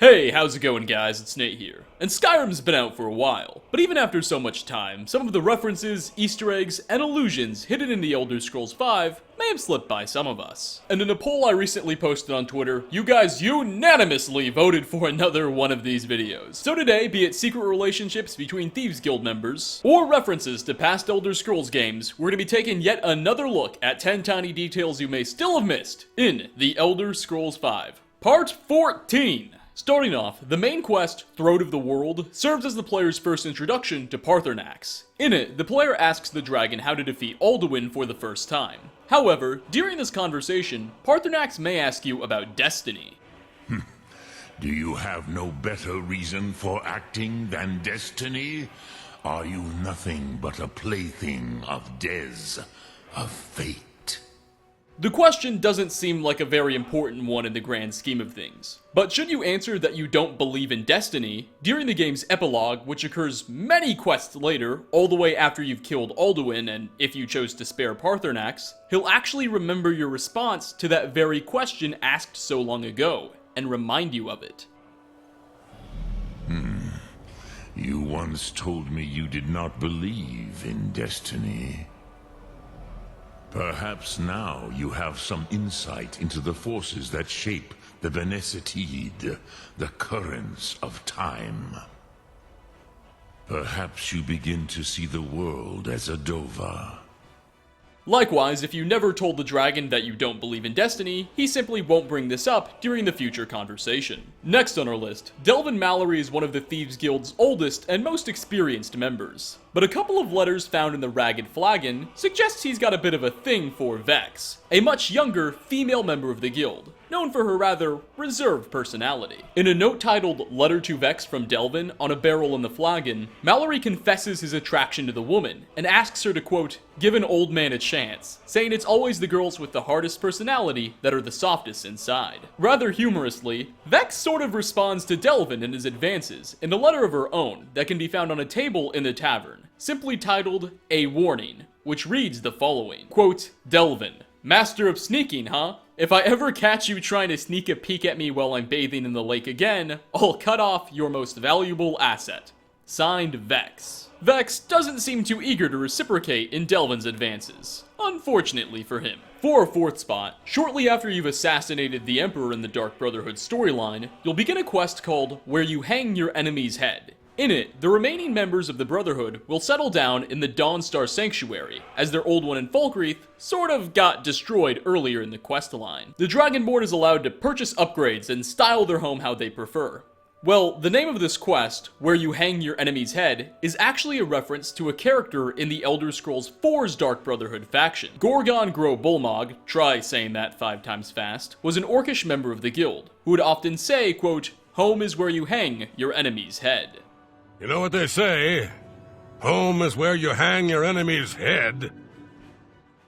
Hey, how's it going guys? It's Nate here. And Skyrim's been out for a while, but even after so much time, some of the references, Easter eggs, and allusions hidden in the Elder Scrolls V may have slipped by some of us. And in a poll I recently posted on Twitter, you guys unanimously voted for another one of these videos. So today, be it secret relationships between Thieves Guild members, or references to past Elder Scrolls games, we're going to be taking yet another look at 10 tiny details you may still have missed in the Elder Scrolls V. Part 14! Starting off, the main quest, Throat of the World, serves as the player's first introduction to Paarthurnax. In it, the player asks the dragon how to defeat Alduin for the first time. However, during this conversation, Paarthurnax may ask you about destiny. Do you have no better reason for acting than destiny? Are you nothing but a plaything of Des, of fate? The question doesn't seem like a very important one in the grand scheme of things. But should you answer that you don't believe in destiny, during the game's epilogue, which occurs many quests later, all the way after you've killed Alduin, and if you chose to spare Paarthurnax, he'll actually remember your response to that very question asked so long ago, and remind you of it. You once told me you did not believe in destiny. Perhaps now you have some insight into the forces that shape the Venesetide, the currents of time. Perhaps you begin to see the world as a Dova. Likewise, if you never told the dragon that you don't believe in destiny, he simply won't bring this up during the future conversation. Next on our list, Delvin Mallory is one of the Thieves Guild's oldest and most experienced members. But a couple of letters found in the Ragged Flagon suggests he's got a bit of a thing for Vex, a much younger female member of the guild, known for her rather reserved personality. In a note titled Letter to Vex from Delvin on a barrel in the flagon, Mallory confesses his attraction to the woman, and asks her to, quote, give an old man a chance, saying it's always the girls with the hardest personality that are the softest inside. Rather humorously, Vex sort of responds to Delvin and his advances in a letter of her own that can be found on a table in the tavern, simply titled A Warning, which reads the following, quote, Delvin, master of sneaking, huh? If I ever catch you trying to sneak a peek at me while I'm bathing in the lake again, I'll cut off your most valuable asset. Signed, Vex. Vex doesn't seem too eager to reciprocate in Delvin's advances, unfortunately for him. For our fourth spot, shortly after you've assassinated the Emperor in the Dark Brotherhood storyline, you'll begin a quest called Where You Hang Your Enemy's Head. In it, the remaining members of the Brotherhood will settle down in the Dawnstar Sanctuary, as their old one in Falkreath sort of got destroyed earlier in the quest line. The Dragonborn is allowed to purchase upgrades and style their home how they prefer. Well, the name of this quest, Where You Hang Your Enemy's Head, is actually a reference to a character in the Elder Scrolls IV's Dark Brotherhood faction. Gorgon Gro Bolmog, try saying that 5 times fast, was an orcish member of the guild, who would often say, quote, home is where you hang your enemy's head. You know what they say? Home is where you hang your enemy's head.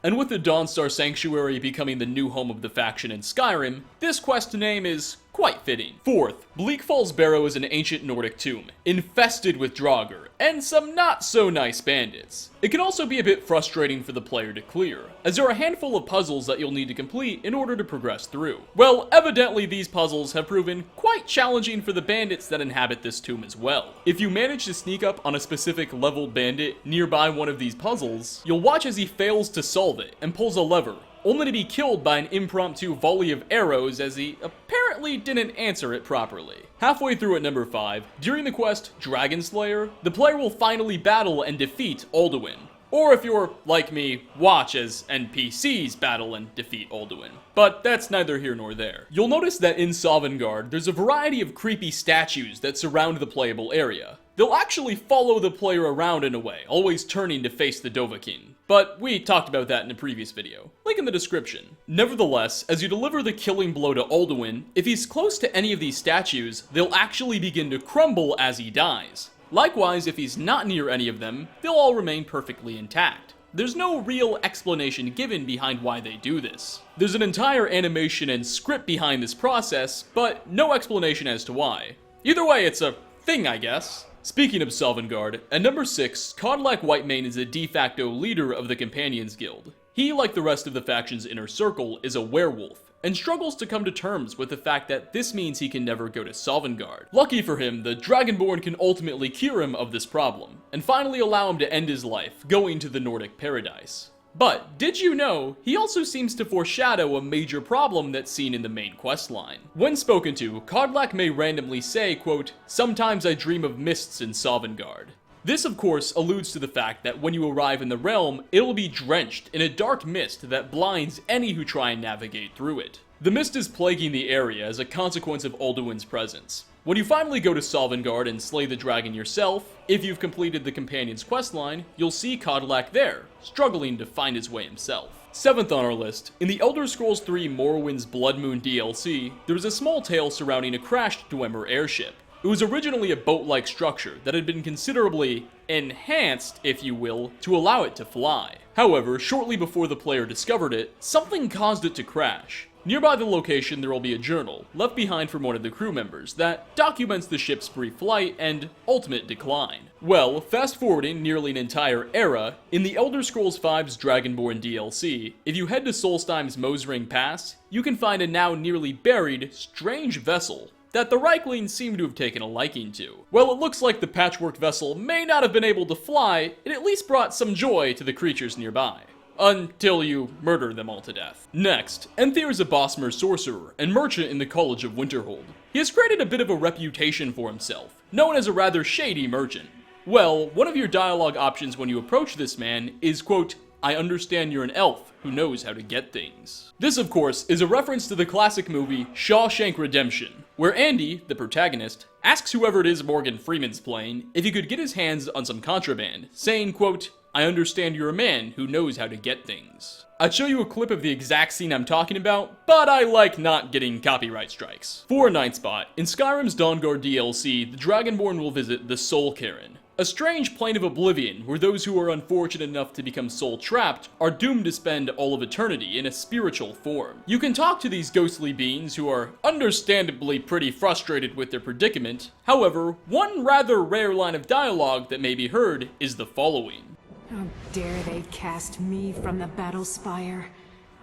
And with the Dawnstar Sanctuary becoming the new home of the faction in Skyrim, this quest name is quite fitting. Fourth, Bleak Falls Barrow is an ancient Nordic tomb, infested with Draugr, and some not-so-nice bandits. It can also be a bit frustrating for the player to clear, as there are a handful of puzzles that you'll need to complete in order to progress through. Well, evidently these puzzles have proven quite challenging for the bandits that inhabit this tomb as well. If you manage to sneak up on a specific leveled bandit nearby one of these puzzles, you'll watch as he fails to solve it and pulls a lever, only to be killed by an impromptu volley of arrows as he apparently didn't answer it properly. Halfway through at number 5, during the quest Dragon Slayer, the player will finally battle and defeat Alduin. Or if you're like me, watch as NPCs battle and defeat Alduin. But that's neither here nor there. You'll notice that in Sovngarde, there's a variety of creepy statues that surround the playable area. They'll actually follow the player around in a way, always turning to face the Dovahkiin. But we talked about that in a previous video. Link in the description. Nevertheless, as you deliver the killing blow to Alduin, if he's close to any of these statues, they'll actually begin to crumble as he dies. Likewise, if he's not near any of them, they'll all remain perfectly intact. There's no real explanation given behind why they do this. There's an entire animation and script behind this process, but no explanation as to why. Either way, it's a thing, I guess. Speaking of Sovngarde, at number 6, Codlike Whitemane is a de facto leader of the Companions Guild. He, like the rest of the faction's inner circle, is a werewolf, and struggles to come to terms with the fact that this means he can never go to Sovngarde. Lucky for him, the Dragonborn can ultimately cure him of this problem, and finally allow him to end his life, going to the Nordic paradise. But, did you know, he also seems to foreshadow a major problem that's seen in the main questline. When spoken to, Codlike may randomly say, quote, "Sometimes I dream of mists in Sovngarde." This, of course, alludes to the fact that when you arrive in the realm, it'll be drenched in a dark mist that blinds any who try and navigate through it. The mist is plaguing the area as a consequence of Alduin's presence. When you finally go to Sovngarde and slay the dragon yourself, if you've completed the companion's questline, you'll see Codlike there, struggling to find his way himself. 7th on our list, in the Elder Scrolls 3 Morrowind's Blood Moon DLC, there is a small tale surrounding a crashed Dwemer airship. It was originally a boat-like structure that had been considerably enhanced, if you will, to allow it to fly. However, shortly before the player discovered it, something caused it to crash. Nearby the location, there will be a journal, left behind from one of the crew members, that documents the ship's brief flight and ultimate decline. Well, fast forwarding nearly an entire era, in the Elder Scrolls V's Dragonborn DLC, if you head to Solstheim's Mosring Pass, you can find a now nearly buried, strange vessel that the Reiklings seem to have taken a liking to. Well, it looks like the Patchwork Vessel may not have been able to fly, it at least brought some joy to the creatures nearby. Until you murder them all to death. Next, Enthyr is a Bosmer sorcerer and merchant in the College of Winterhold. He has created a bit of a reputation for himself, known as a rather shady merchant. Well, one of your dialogue options when you approach this man is, quote, "I understand you're an elf who knows how to get things." This, of course, is a reference to the classic movie Shawshank Redemption, where Andy, the protagonist, asks whoever it is Morgan Freeman's playing if he could get his hands on some contraband, saying, quote, "I understand you're a man who knows how to get things." I'd show you a clip of the exact scene I'm talking about, but I like not getting copyright strikes. For a 9th spot, in Skyrim's Dawnguard DLC, the Dragonborn will visit the Soul Cairn, a strange plane of oblivion where those who are unfortunate enough to become soul-trapped are doomed to spend all of eternity in a spiritual form. You can talk to these ghostly beings who are understandably pretty frustrated with their predicament. However, one rather rare line of dialogue that may be heard is the following. How dare they cast me from the battle spire?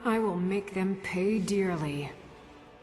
I will make them pay dearly.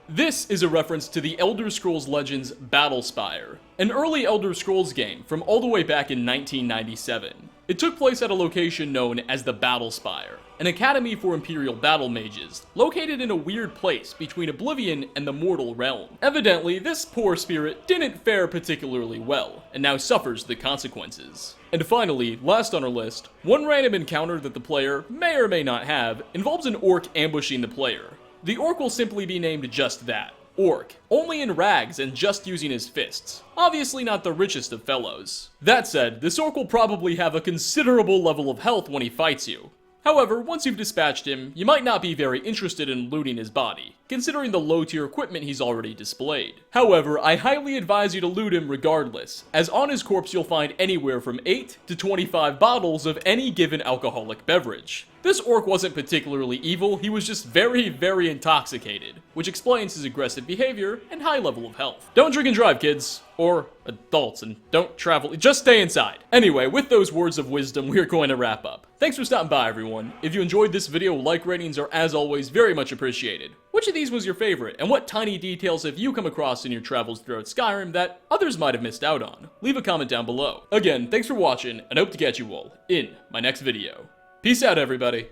This is a reference to the Elder Scrolls Legends Battlespire, an early Elder Scrolls game from all the way back in 1997. It took place at a location known as the Battlespire, an academy for Imperial battle mages, located in a weird place between Oblivion and the mortal realm. Evidently, this poor spirit didn't fare particularly well, and now suffers the consequences. And finally, last on our list, one random encounter that the player may or may not have involves an orc ambushing the player. The orc will simply be named just that, orc, only in rags and just using his fists. Obviously not the richest of fellows. That said, this orc will probably have a considerable level of health when he fights you. However, once you've dispatched him, you might not be very interested in looting his body, considering the low-tier equipment he's already displayed. However, I highly advise you to loot him regardless, as on his corpse you'll find anywhere from 8 to 25 bottles of any given alcoholic beverage. This orc wasn't particularly evil, he was just very, very intoxicated, which explains his aggressive behavior and high level of health. Don't drink and drive, kids. Or adults, and don't travel, just stay inside. Anyway, with those words of wisdom, we're going to wrap up. Thanks for stopping by, everyone. If you enjoyed this video, like ratings are, as always, very much appreciated. Which of these was your favorite, and what tiny details have you come across in your travels throughout Skyrim that others might have missed out on? Leave a comment down below. Again, thanks for watching, and I hope to catch you all in my next video. Peace out, everybody.